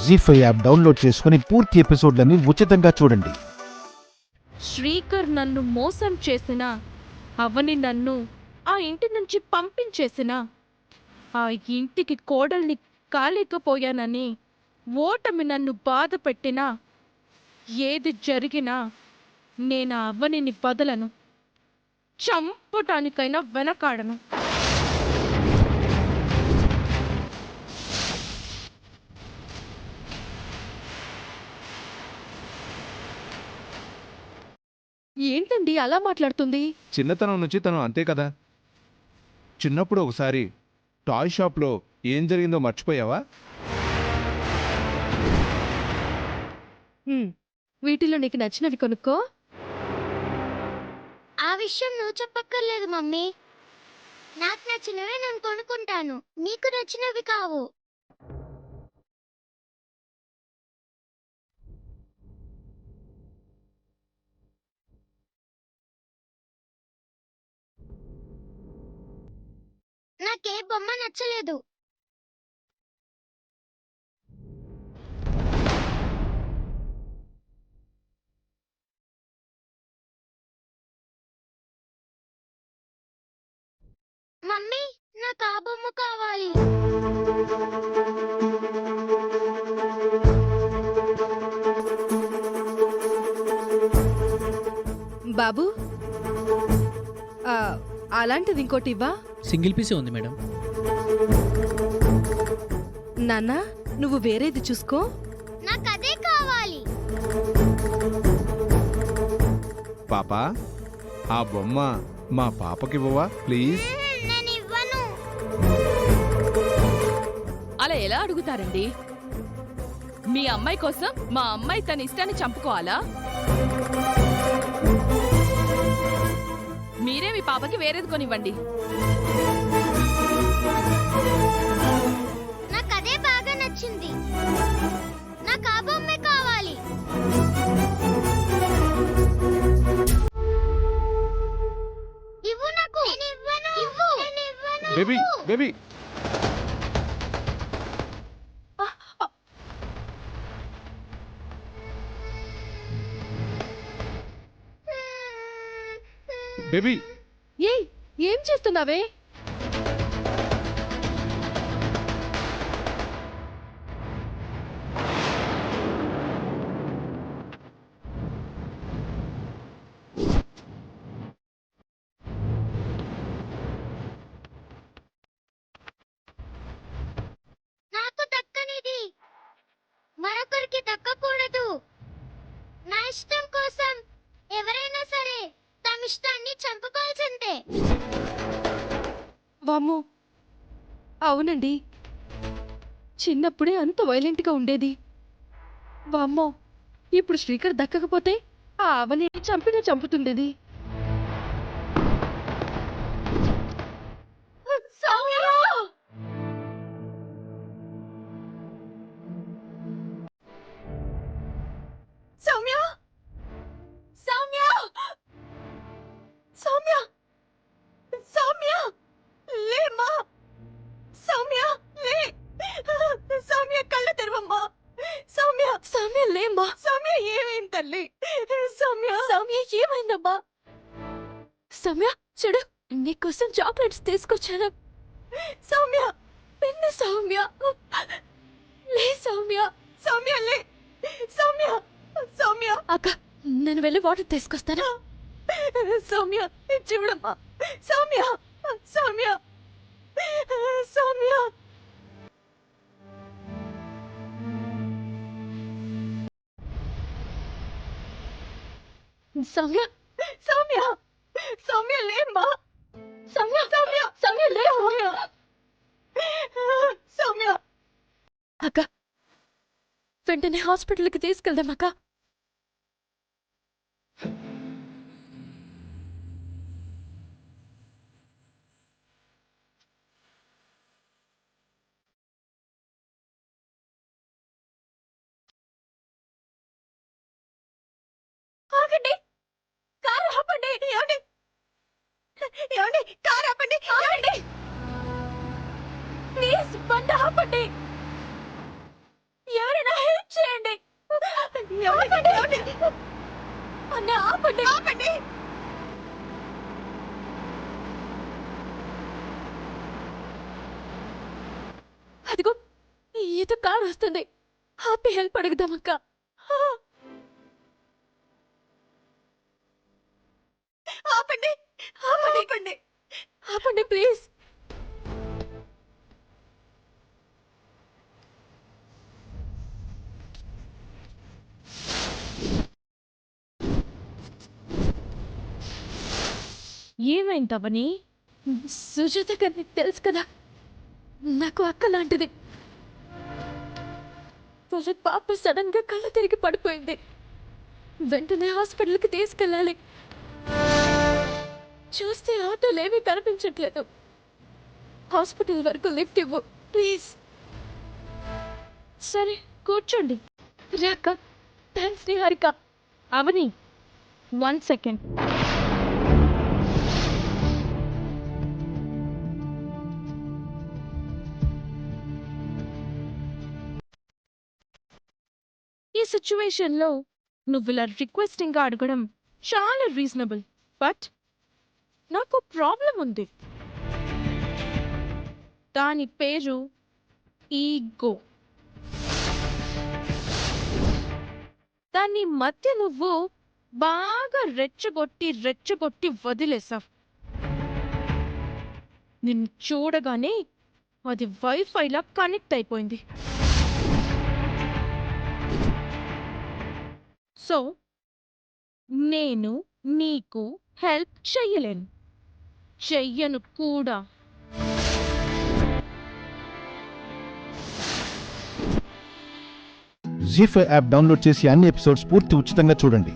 జీ5 app download చేసుకుని పూర్తి ఎపిసోడ్లని ఉచితంగా చూడండి. శ్రీకర్ నన్ను మోసం చేసిన, అవని నన్ను ఆ ఇంటి నుంచి పంపించేసిన, ఆ ఇంటికి కోడల్ని కాలేకపోయానని ఓటమి నన్ను బాధ పెట్టినా, ఏది జరిగినా నేను ఆ అవనిని వదలను, చంపటానికైనా వెనకాడను. ఏంటండి అలా మాట్లాడుతుంది? చిన్నతనం నుంచి తను అంతే కదా. చిన్నప్పుడు ఒకసారి టాయ్ షాప్లో ఏం జరిగిందో మర్చిపోయావా? వీటిలో నీకు నచ్చినవి కొనుక్కో. ఆ విషయం నువ్వు చెప్పక్కర్లేదు మమ్మీ. నాకు నచ్చినవే నేను కొనుక్కుంటాను, నీకు నచ్చినవి కావు. నాకే బొమ్మ నచ్చలేదు. మమ్మీ, నాకు ఆ బొమ్మ కావాలి. బాబు, అలాంటిది ఇంకోటి ఇవ్వా? సింగిల్ పీసే ఉంది మేడం. నాన్న, నువ్వు వేరేది చూసుకో. నాకు అదే కావాలి. పాపా, ఆ బొమ్మ మా పాపకివ్వవా ప్లీజ్? నేను ఇవ్వను. అలా ఎలా అడుగుతారండి? మీ అమ్మాయి కోసం మా అమ్మాయి తన ఇష్టాన్ని చంపుకోవాలా? మీరే మీ పాపకి వేరేది కొనివ్వండి. నాకు అదే బాగా నచ్చింది. నాకు ఆ బొమ్మే కావాలి. ఇవ్వు నాకు. నేను ఇవ్వను. ఇవ్వు. నేను ఇవ్వను. బేబీ బేబీ బేబీ ఏయ్, ఏం చేస్తున్నావే? నాకు దక్కనిది మరొకరికి దక్కకూడదు. నా ఇష్టం కోసం ఎవరైనా సరే తమ ఇష్టాన్ని చంపుకోవాల్సిందే. వామ్మో, అవునండి, చిన్నప్పుడే అంత వైలెంట్గా ఉండేది. వామ్మో, ఇప్పుడు శ్రీకర్ దక్కకపోతే ఆ అవని చంపుతుండేది. సౌమ్య! సౌమ్య! సౌమ్య! సౌమ్య! సౌమ్య! లేమ్మా! సౌమ్య, లే! సౌమ్య, కళ్ళు తెరవమ్మా! సౌమ్య! సౌమ్య, లేమ్మా! సౌమ్య, ఏమైంది తల్లి? సౌమ్య! సౌమ్య, ఏమైందమ్మా? సౌమ్య, చూడు, నీకోసం చాక్లెట్స్ తీసుకొచ్చాను. సౌమ్య, పిన్ని సౌమ్య! లే సౌమ్య! సౌమ్య, లే! సౌమ్య! సౌమ్య! అక్క, నేను వెళ్ళి వాటర్ తీసుకొస్తాను. సౌమ్య, చూడమ్మా! సౌమ్య! సౌమ్య! సౌమ్య! సౌమ్య! సౌమ్య! సౌమ్య, లేమ్మా! సౌమ్య! సౌమ్య! సౌమ్య, లే! సౌమ్య! అక్క, వెంటనే హాస్పిటల్కి తీసుకెళ్దాం అక్క. ఆగండి, కారు ఆపండి. ఏమండి? ఏమండి? కారు ఆపండి. ఏమండి? ప్లీజ్ బండి ఆపండి. ఎవరైనా ఆపండి ఆపండి. అదిగో ఏదో కారు వస్తుంది. ఆపి హెల్ప్ అడుగుదామక్క. ఆపండి ఆపండి ఆపండి ఆపండి ప్లీజ్. ఏమైందవని? సుజాత గారికి తెలుసు కదా, నాకు అక్క లాంటిది. వాళ్ళ పాప సడన్ గా కళ్ళు తిరిగి పడిపోయింది. వెంటనే హాస్పిటల్కి తీసుకెళ్ళాలి. చూస్తే ఆటోలు ఏమీ కనిపించట్లేదు. హాస్పిటల్ వరకు లిఫ్ట్ ఇవ్వు ప్లీజ్. సరే కూర్చోండి. రేఖ థ్యాంక్స్ నిహారిక. అవని 1 సెకండ్. ఈ సిచ్యువేషన్లో నువ్వు ఇలా రిక్వెస్టింగ్గా అడగడం చాలా రీజనబుల్. బట్ నాకు ప్రాబ్లం ఉంది. దాని పేరు ఈగో. దాన్ని మధ్య నువ్వు బాగా రెచ్చగొట్టి వదిలేసావు. నిన్ను చూడగానే అది వైఫైలా కనెక్ట్ అయిపోయింది. సో నేను నీకు హెల్ప్ చెయ్యను కూడా. జీ5 యాప్ డౌన్లోడ్ చేసి అన్ని ఎపిసోడ్స్ పూర్తి ఉచితంగా చూడండి.